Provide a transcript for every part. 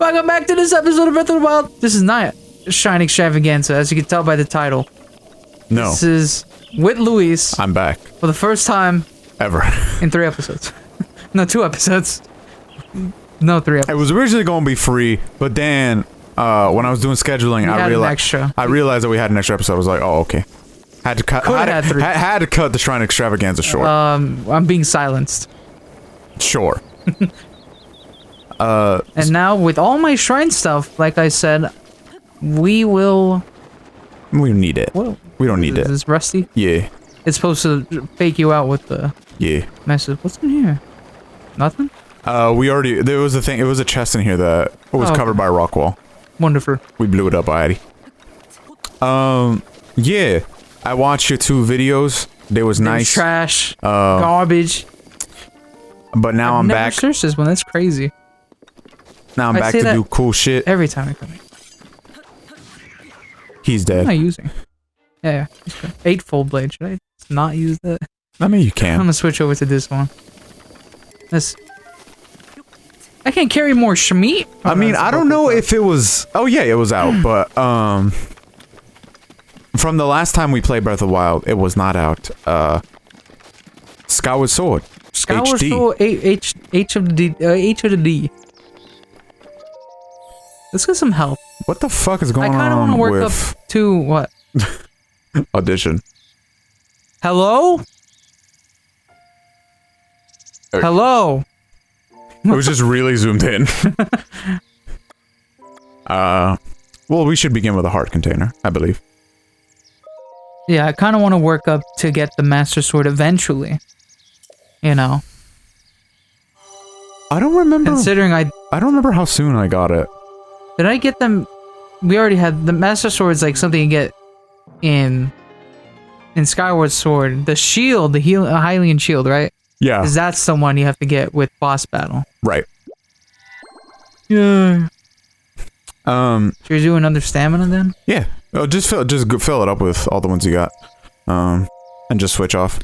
Welcome back to this episode of Breath of the Wild. This is not Shine Extravaganza, as you can tell by the title. No. This is with Luis. I'm back. For the first time ever. In 3 episodes. No, 2 episodes. No, 3 episodes. It was originally going to be free, but then when I was doing scheduling, I realized that we had an extra episode. I was like, oh, okay. Had to cut. Had to cut the Shrine Extravaganza short. I'm being silenced. Sure. And now with all my shrine stuff, like I said, we will. We need it. What? We don't need it. Is this rusty? Yeah. It's supposed to fake you out with the. Yeah. Message. What's in here? Nothing. We already. There was a thing. It was a chest in here that was covered by a rock wall. Wonderful. We blew it up already. Yeah. I watched your 2 videos. They was nice. Trash. Garbage. But now I'm back. Searched this one. That's crazy. Now I'm back to do cool shit. Every time I come in. He's dead. What am I using? Yeah. 8-fold blade. Should I not use that? I mean, you can. I'm gonna switch over to this one. This. I can't carry more shmeat. I mean, I don't know if it was. Oh yeah, it was out. But from the last time we played Breath of the Wild, it was not out. Skyward Sword. Skyward HD. Sword. H of the D. Let's get some help. What the fuck is going on? I kind of want to work up to what? Audition. Hello? Hello? It was just really zoomed in. Well, we should begin with a heart container, I believe. Yeah, I kind of want to work up to get the Master Sword eventually. You know. I don't remember. Considering I don't remember how soon I got it. Did I get them? We already had the Master Sword's like something you get in Skyward Sword. The shield, the Hylian shield, right? Yeah. Because that's the one you have to get with boss battle. Right. Yeah. Should we do another stamina then? Yeah. Oh, just fill it up with all the ones you got. And just switch off.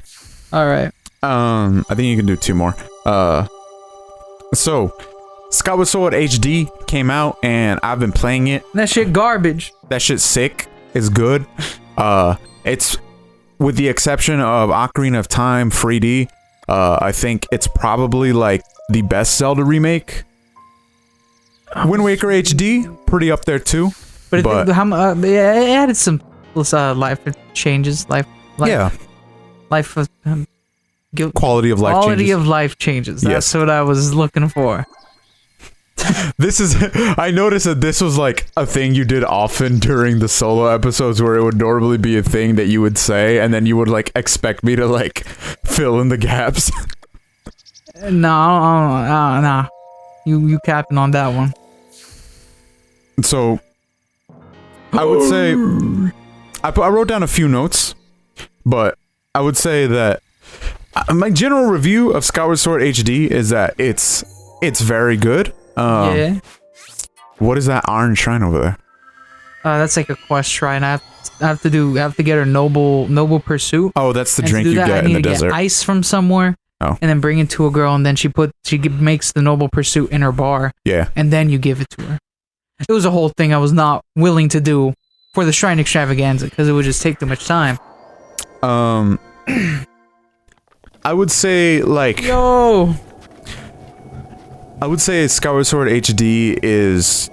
Alright. I think you can do 2 more. So Skyward Sword HD came out and I've been playing it. That shit garbage. That shit's sick. It's good. It's with the exception of Ocarina of Time 3D. I think it's probably like the best Zelda remake. Wind Waker HD, pretty up there too. But it added some life changes. Yeah. Life of quality of life. Quality of life changes. That's what I was looking for. This is. I noticed that this was like a thing you did often during the solo episodes, where it would normally be a thing that you would say, and then you would like expect me to like fill in the gaps. No. You capping on that one. So, I would say I wrote down a few notes, but I would say that my general review of Skyward Sword HD is that it's very good. Yeah. What is that iron shrine over there? That's like a quest shrine. I have to get her noble pursuit. Oh, that's the drink you get in the desert. Get ice from somewhere. Oh. And then bring it to a girl, and then she makes the noble pursuit in her bar. Yeah. And then you give it to her. It was a whole thing I was not willing to do for the Shrine Extravaganza because it would just take too much time. I would say like. Yo. I would say Skyward Sword HD is,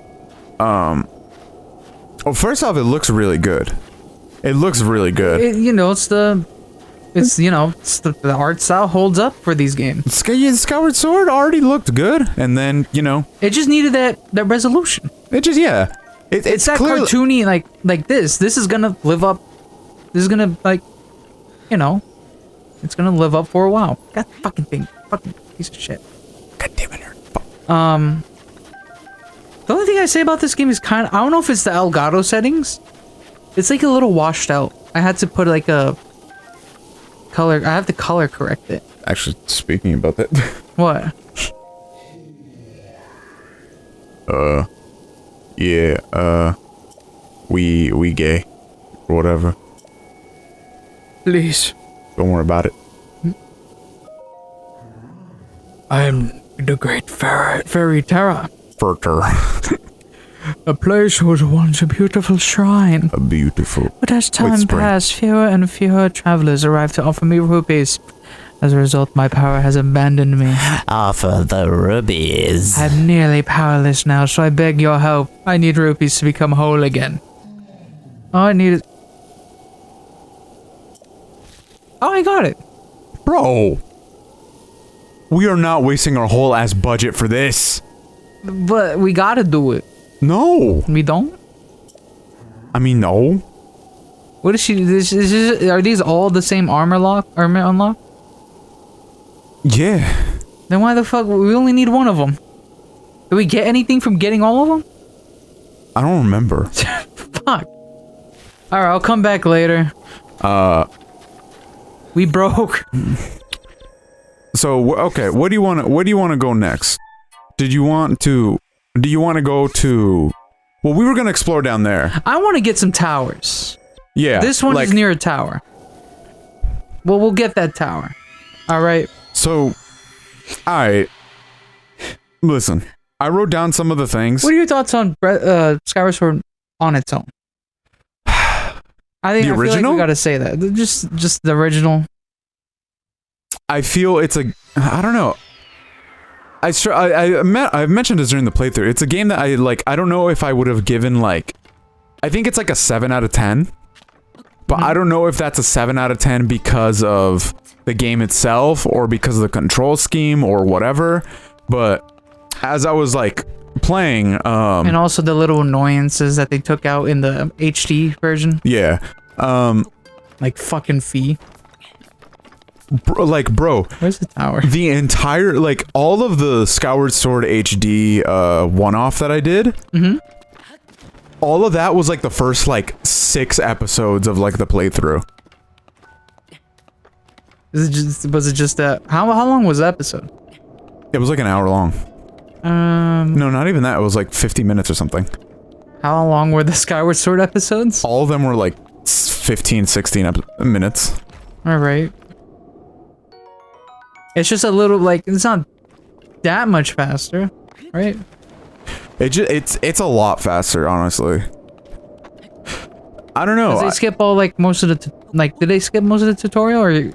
well, first off, it looks really good. It looks really good. The art style holds up for these games. Skyward Sword already looked good, and then, it just needed that resolution. It just, yeah. It's that cartoony, like this. This is gonna live up. This is gonna, it's gonna live up for a while. That fucking thing. Fucking piece of shit. God damn it. The only thing I say about this game is I don't know if it's the Elgato settings. It's like a little washed out. I had to put like a color. I have to color correct it. Actually, speaking about that. What? Yeah, we gay. Or whatever. Please. Don't worry about it. I am the great fairy Terra. Furter. A place was once a beautiful shrine. A beautiful. But as time spring. passed, fewer and fewer travelers arrived to offer me rupees. As a result, my power has abandoned me. Offer the rubies. I'm nearly powerless now, so I beg your help. I need rupees to become whole again. All I need is... Oh, I got it. Bro. We are not wasting our whole ass budget for this. But we gotta do it. No. We don't? I mean, no. What is she... are these all the same armor unlock? Yeah. Then why the fuck... We only need one of them. Did we get anything from getting all of them? I don't remember. Fuck. Alright, I'll come back later. We broke. So, okay, where do you want to go next? Do you want to go to... Well, we were going to explore down there. I want to get some towers. Yeah. This one is near a tower. Well, we'll get that tower. Alright. So, alright. Listen, I wrote down some of the things. What are your thoughts on Skyward Sword on its own? I feel like we gotta say that. Just the original. I feel it's a... I don't know. I've mentioned this during the playthrough. It's a game that I don't know if I would have given, like... I think it's like a 7 out of 10. But I don't know if that's a 7 out of 10 because of the game itself or because of the control scheme or whatever. But as I was like playing, and also the little annoyances that they took out in the HD version. Yeah. Like fucking fee. Bro. Where's the tower? The entire, like, all of the Skyward Sword HD one-off that I did. Mm-hmm. All of that was like the first like 6 episodes of like the playthrough. Was it just that? How long was the episode? It was like an hour long. No, not even that. It was like 50 minutes or something. How long were the Skyward Sword episodes? All of them were like 15, 16 minutes. All right. It's just a little like it's not that much faster, right? It's a lot faster, honestly. I don't know. Did they skip all like most of the did they skip most of the tutorial or?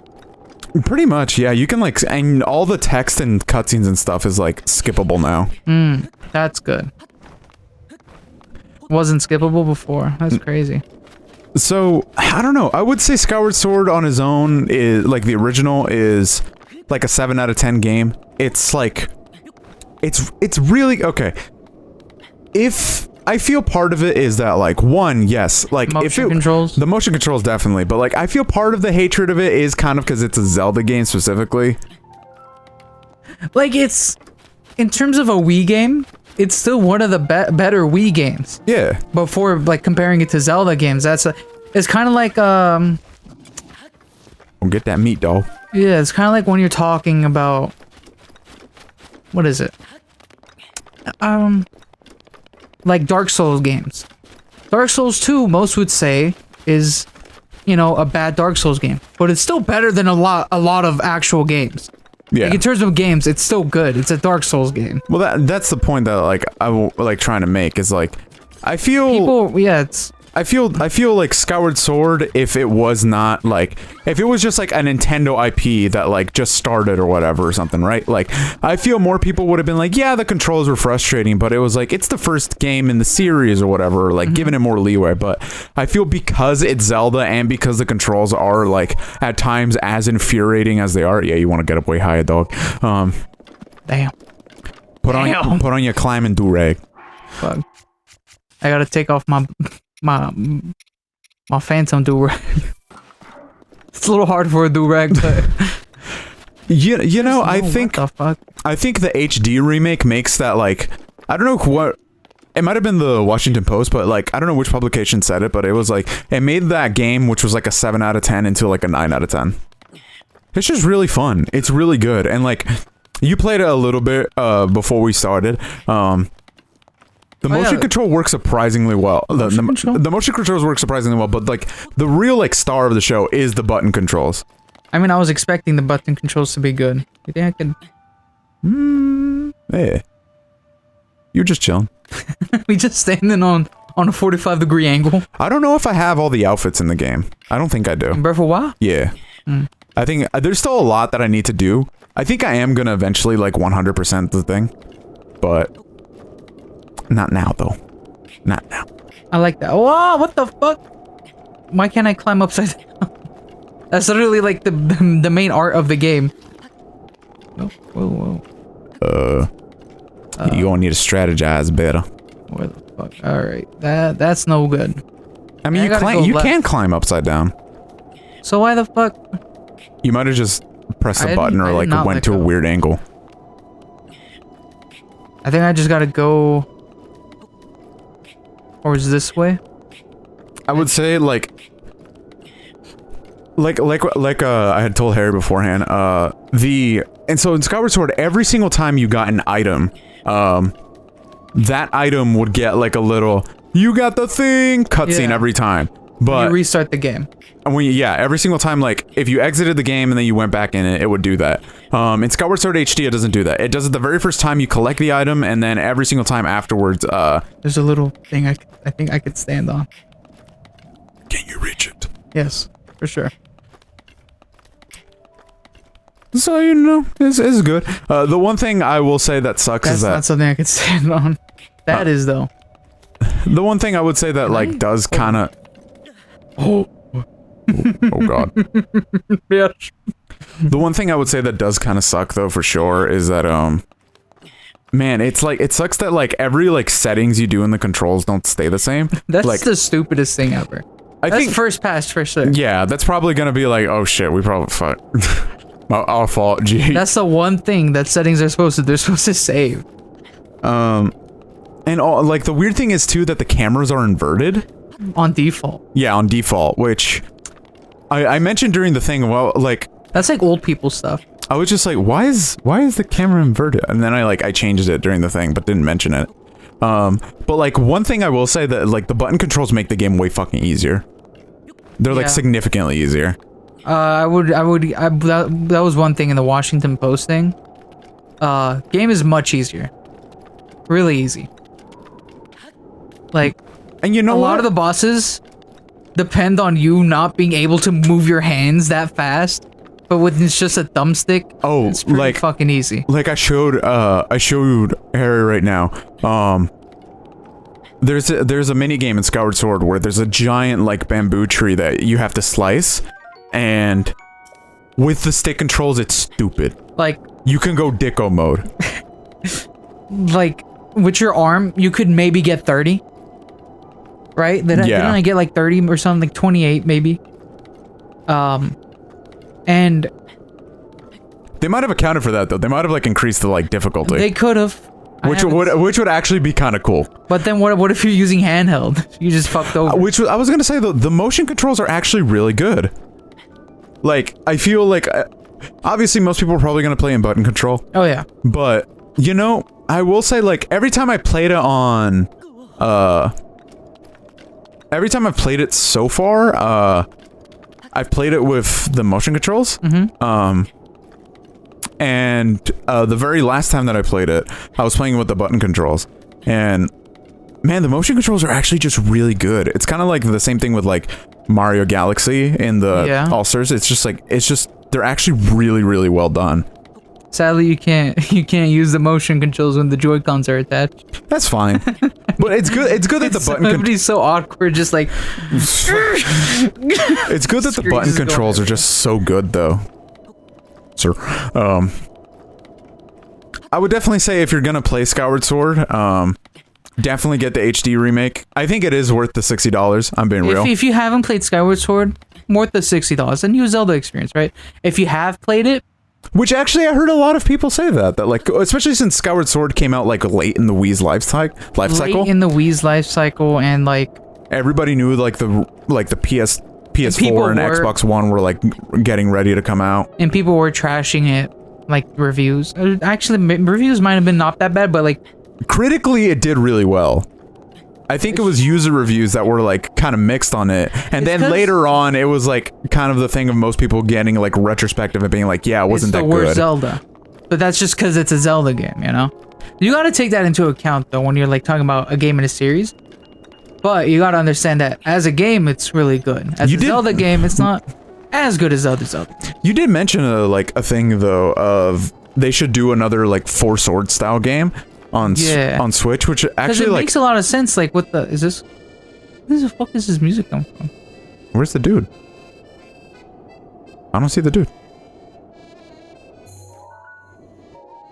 Pretty much, yeah. You can like, and all the text and cutscenes and stuff is like skippable now. That's good. Wasn't skippable before. That's crazy. So I don't know. I would say Skyward Sword on his own is like the original is like a 7 out of 10 game. It's like, it's really okay. If I feel part of it is that like one, yes, like controls. The motion controls definitely, but like I feel part of the hatred of it is kind of because it's a Zelda game specifically. Like it's in terms of a Wii game, it's still one of the better Wii games. Yeah. Before like comparing it to Zelda games, it's kind of like Don't get that meat, dog. Yeah, it's kind of like when you're talking about what is it? Like Dark Souls games. Dark Souls 2, most would say, is, you know, a bad Dark Souls game. But it's still better than a lot of actual games. Yeah. Like, in terms of games, it's still good. It's a Dark Souls game. Well, that's the point that, like, I like trying to make, is, like, I feel... People, yeah, it's... I feel like Skyward Sword, if it was not like, if it was just like a Nintendo IP that like just started or whatever or something, right? Like, I feel more people would have been like, yeah, the controls were frustrating, but it was like, it's the first game in the series or whatever, like giving it more leeway. But I feel because it's Zelda and because the controls are like at times as infuriating as they are. Yeah, you want to get up way high, dog. Damn. Put on your climbing do-rag. Fuck. I gotta take off my phantom do-rag. It's a little hard for a do-rag, but... you know, I think the HD remake makes that, like... I don't know what... It might have been the Washington Post, but, like, I don't know which publication said it, but it was, like... It made that game, which was, like, a 7 out of 10 into, like, a 9 out of 10. It's just really fun. It's really good. And, like, you played it a little bit before we started. The motion control works surprisingly well. The motion controls work surprisingly well, but like the real like star of the show is the button controls. I mean, I was expecting the button controls to be good. You think I could? Yeah. You're just chilling. We just standing on a 45-degree angle. I don't know if I have all the outfits in the game. I don't think I do. Breath of Wild? Yeah. I think there's still a lot that I need to do. I think I am gonna eventually like 100% the thing, but not now though. Not now. I like that. Whoa, what the fuck? Why can't I climb upside down? That's literally like the main art of the game. Whoa. You gonna need to strategize better. Where the fuck? All right, that's no good. I mean, you can climb upside down. So why the fuck? You might have just pressed the button or like went to a weird angle. I think I just gotta go. Or is this way? I would say like I had told Harry beforehand, and so in Skyward Sword, every single time you got an item, that item would get like a little "you got the thing" cutscene every time. But you restart the game. Every single time, like if you exited the game and then you went back in it, it would do that. In Skyward Sword HD, it doesn't do that. It does it the very first time you collect the item, and then every single time afterwards. There's a little thing I think I could stand on. Can you reach it? Yes, for sure. So you know, it's good. The one thing I will say that sucks is that that's not something I could stand on. That is though. The one thing I would say that like does kind of. Oh god. Yes. The one thing I would say that does kind of suck though for sure is that man, it's like it sucks that like every like settings you do in the controls don't stay the same. That's like, the stupidest thing ever. I think first pass for sure. Yeah, that's probably gonna be like, oh shit, we probably fuck. Our fault. Gee. That's the one thing that settings are supposed to. They're supposed to save. And all, like the weird thing is too that the cameras are inverted. On default. Yeah, on default, which I mentioned during the thing. Well, like that's like old people stuff. I was just like, why is the camera inverted? And then I changed it during the thing, but didn't mention it. But like one thing I will say that like the button controls make the game way fucking easier. They're like significantly easier. That was one thing in the Washington Post thing. Game is much easier. Really easy. Like, and you know a lot of the bosses depend on you not being able to move your hands that fast. But when it's just a thumbstick, it's pretty like fucking easy. Like I showed Harry right now. There's a mini game in Skyward Sword where there's a giant like bamboo tree that you have to slice, and with the stick controls, it's stupid. Like you can go Dicko mode. Like with your arm, you could maybe get 30. Right? Didn't I get like 30 or something, like 28 maybe? And they might have accounted for that though. They might have like increased the like difficulty. They could have. Which would actually be kind of cool. But then what if you're using handheld? You just fucked over. I was gonna say though, the motion controls are actually really good. Like I feel like obviously most people are probably gonna play in button control. Oh yeah. But you know, I will say like every time I played it on every time I've played it so far, I've played it with the motion controls. And the very last time that I played it, I was playing with the button controls. And man, the motion controls are actually just really good. It's kind of like the same thing with like Mario Galaxy in the All-Stars. It's just they're actually really, really well done. Sadly, you can't use the motion controls when the Joy-Cons are attached. That's fine. But it's good. It's good that the button. Everybody's so awkward, just like. It's good that the button controls are just so good, though. Sir, I would definitely say if you're gonna play Skyward Sword, definitely get the HD remake. I think it is worth the $60. I'm being real. If you haven't played Skyward Sword, worth the $60. And use Zelda experience, right? If you have played it. Which actually, I heard a lot of people say that like, especially since Skyward Sword came out like late in the Wii's life cycle. Late in the Wii's life cycle, and like everybody knew like the PS4 and Xbox One were like getting ready to come out, and people were trashing it, like reviews. Actually, reviews might have been not that bad, but like critically, it did really well. I think it was user reviews that were like kind of mixed on it, and then later on, it was like kind of the thing of most people getting like retrospective and being like, "Yeah, it wasn't that good." It's the worst Zelda, but that's just because it's a Zelda game, you know. You gotta take that into account though when you're like talking about a game in a series. But you gotta understand that as a game, it's really good. As a Zelda game, it's not as good as other Zelda. You did mention a thing though of they should do another like Four Sword style game on on Switch, which actually it makes a lot of sense. Like, what the is this? Where the fuck is this music come from? Where's the dude? I don't see the dude.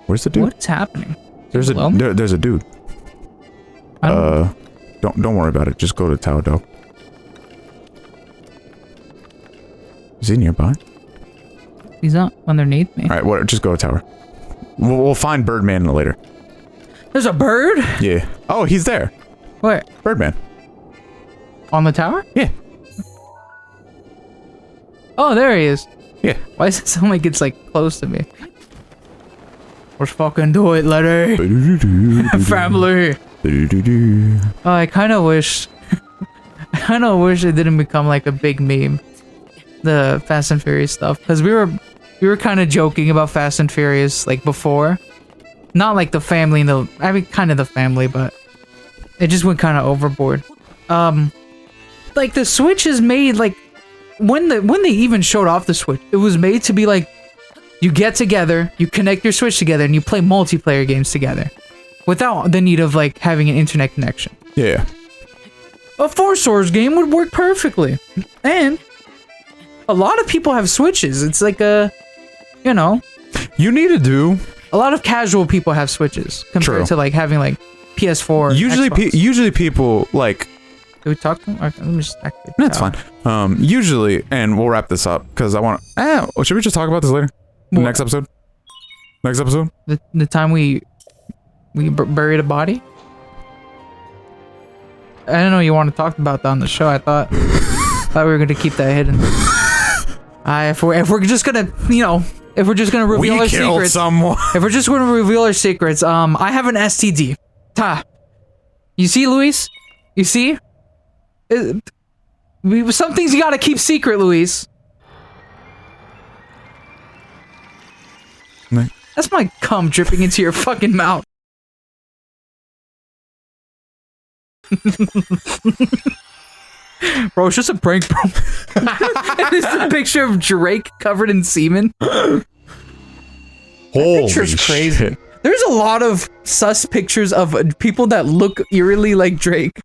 Where's the dude? What's happening? There's there's a dude. Don't worry about it. Just go to Tower Dog. Is he nearby? He's not underneath me. All right, what? Just go to Tower. We'll find Birdman later. There's a bird? Yeah. Oh, he's there. Where? Birdman. On the tower? Yeah. Oh, there he is. Yeah. Why does it sound like it's like close to me? Let's fucking do it, Letty. Family. Oh, I kind of wish it didn't become like a big meme, the Fast and Furious stuff, because we were kind of joking about Fast and Furious like before, not like the family, I mean kind of the family, but it just went kind of overboard. Like the Switch is made like when they even showed off the Switch, it was made to be like you get together, you connect your Switch together, and you play multiplayer games together. Without the need of like having an internet connection. Yeah. A Four Swords game would work perfectly. And a lot of people have Switches. It's like you know. You need to do. A lot of casual people have Switches compared to like having like PS4. Usually people like. Do we talk to him? Let me just activate. That's fine. Usually, and we'll wrap this up because I want to. Should we just talk about this later? Next episode. Next episode. The time we buried a body? I didn't know you want to talk about that on the show. I thought we were going to keep that hidden. If we're just going to, you know, if we're just going to reveal our secrets. If we're just going to reveal our secrets, I have an STD. You see, Luis? You see? Some things you got to keep secret, Luis. That's my cum dripping into your fucking mouth. Bro, it's just a prank, bro. It's a picture of Drake covered in semen. Holy picture's crazy. shit. There's a lot of sus pictures of people that look eerily like Drake.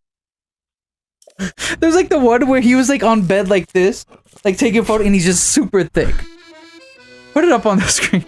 There's like the one where he was like on bed like this, like taking a photo, and he's just super thick. Put it up on the screen.